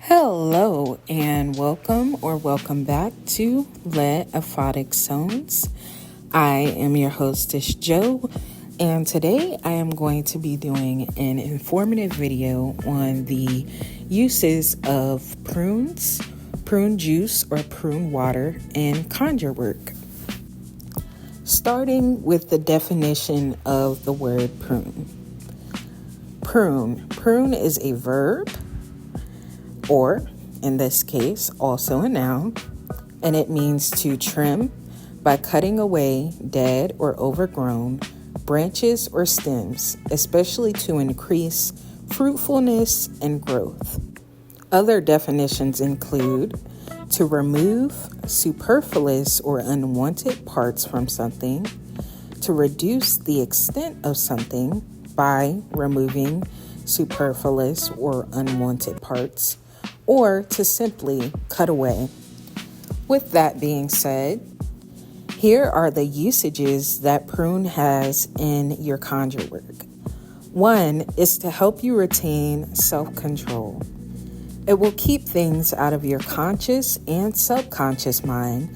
Hello and welcome back to Let Aphotic Zones. I am your hostess Joe, and today I am going to be doing an informative video on the uses of prunes, prune juice or prune water, and conjure work. Starting with the definition of the word prune. Prune is a verb, or in this case, also a noun, and it means to trim by cutting away dead or overgrown branches or stems, especially to increase fruitfulness and growth. Other definitions include to remove superfluous or unwanted parts from something, to reduce the extent of something by removing superfluous or unwanted parts, or to simply cut away. With that being said, here are the usages that prune has in your conjure work. One is to help you retain self-control. It will keep things out of your conscious and subconscious mind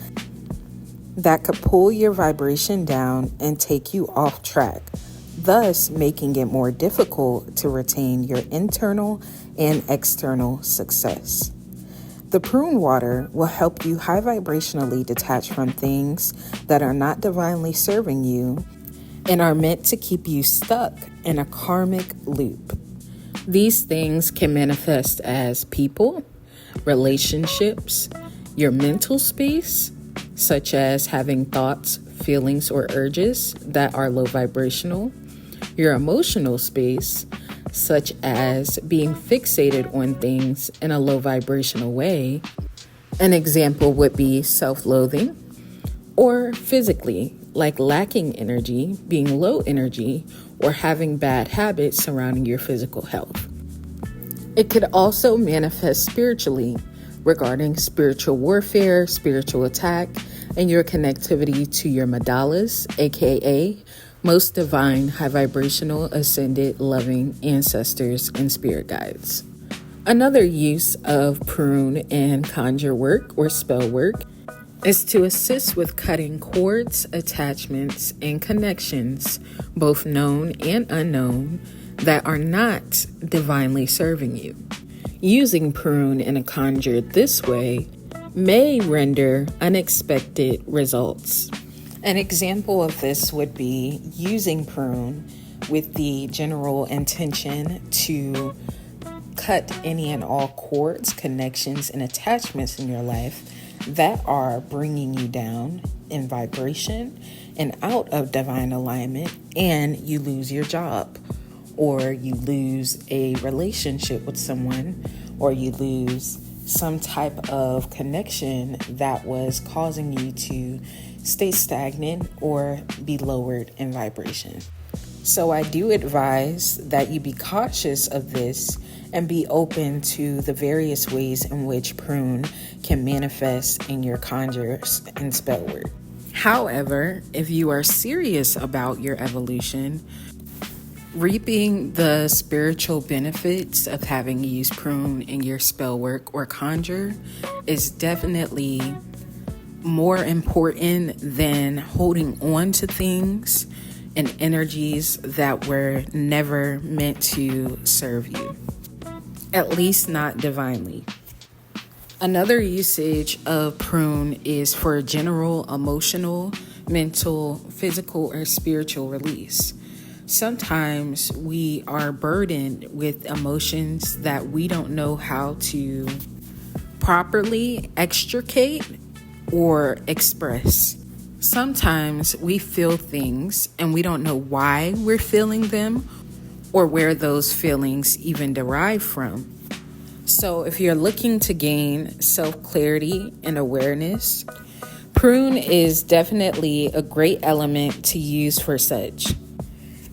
that could pull your vibration down and take you off track, thus making it more difficult to retain your internal and external success. The prune water will help you high vibrationally detach from things that are not divinely serving you and are meant to keep you stuck in a karmic loop. These things can manifest as people, relationships, your mental space, such as having thoughts, feelings, or urges that are low vibrational, your emotional space, such as being fixated on things in a low vibrational way. An example would be self-loathing, or physically, like lacking energy, being low energy, or having bad habits surrounding your physical health. It could also manifest spiritually, regarding spiritual warfare, spiritual attack, and your connectivity to your mandalas, aka most divine, high vibrational, ascended, loving ancestors and spirit guides. Another use of prune and conjure work or spell work is to assist with cutting cords, attachments, and connections, both known and unknown, that are not divinely serving you. Using prune and a conjure this way may render unexpected results. An example of this would be using prune with the general intention to cut any and all cords, connections, and attachments in your life that are bringing you down in vibration and out of divine alignment, and you lose your job, or you lose a relationship with someone, or you lose some type of connection that was causing you to stay stagnant or be lowered in vibration. So I do advise that you be cautious of this and be open to the various ways in which prune can manifest in your conjures and spell work. However, if you are serious about your evolution, reaping the spiritual benefits of having used prune in your spell work or conjure is definitely more important than holding on to things and energies that were never meant to serve you, at least not divinely. Another usage of prune is for general emotional, mental, physical, or spiritual release. Sometimes we are burdened with emotions that we don't know how to properly extricate or express. Sometimes we feel things and we don't know why we're feeling them or where those feelings even derive from. So if you're looking to gain self-clarity and awareness, prune is definitely a great element to use for such.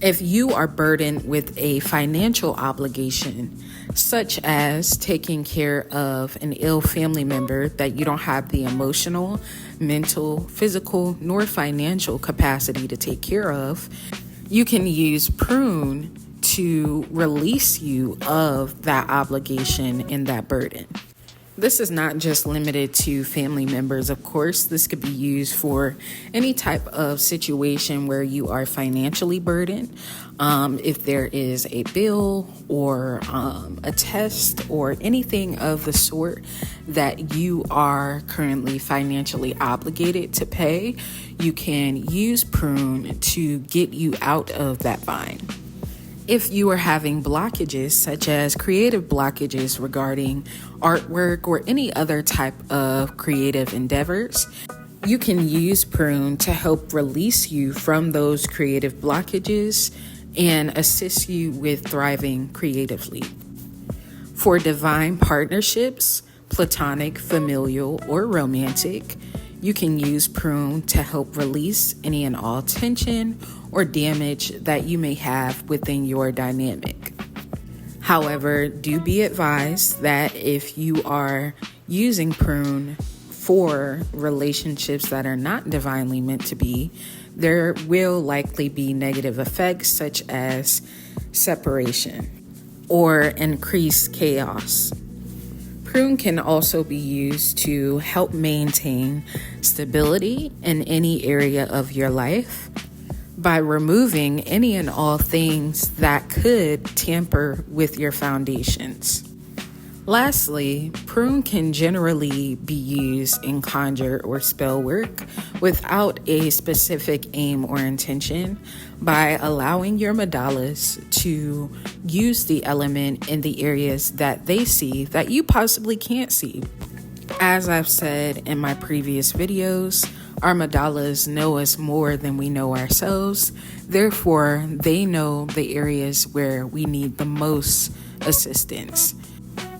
If you are burdened with a financial obligation, such as taking care of an ill family member that you don't have the emotional, mental, physical, nor financial capacity to take care of, you can use prune to release you of that obligation and that burden. This is not just limited to family members, of course. This could be used for any type of situation where you are financially burdened. If there is a bill or a test or anything of the sort that you are currently financially obligated to pay, you can use Prune to get you out of that bind. If you are having blockages, such as creative blockages regarding artwork or any other type of creative endeavors, you can use Prune to help release you from those creative blockages and assist you with thriving creatively. For divine partnerships, platonic, familial, or romantic, you can use Prune to help release any and all tension or damage that you may have within your dynamic. However, do be advised that if you are using Prune for relationships that are not divinely meant to be, there will likely be negative effects such as separation or increased chaos. Prune can also be used to help maintain stability in any area of your life by removing any and all things that could tamper with your foundations. Lastly, Prune can generally be used in conjure or spell work without a specific aim or intention by allowing your mandalas to use the element in the areas that they see that you possibly can't see. As I've said in my previous videos, our mandalas know us more than we know ourselves. Therefore, they know the areas where we need the most assistance.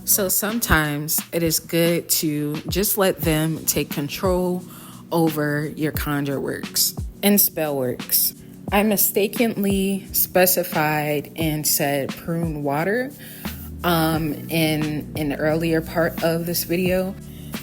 So sometimes it is good to just let them take control over your conjure works and spell works. I mistakenly specified and said prune water in an earlier part of this video.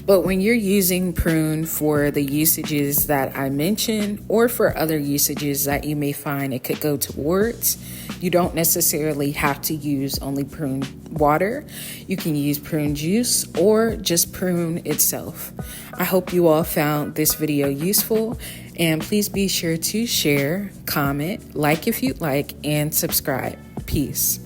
But when you're using Prune for the usages that I mentioned, or for other usages that you may find it could go towards, you don't necessarily have to use only Prune water. You can use Prune juice or just Prune itself. I hope you all found this video useful, and please be sure to share, comment, like if you'd like, and subscribe. Peace.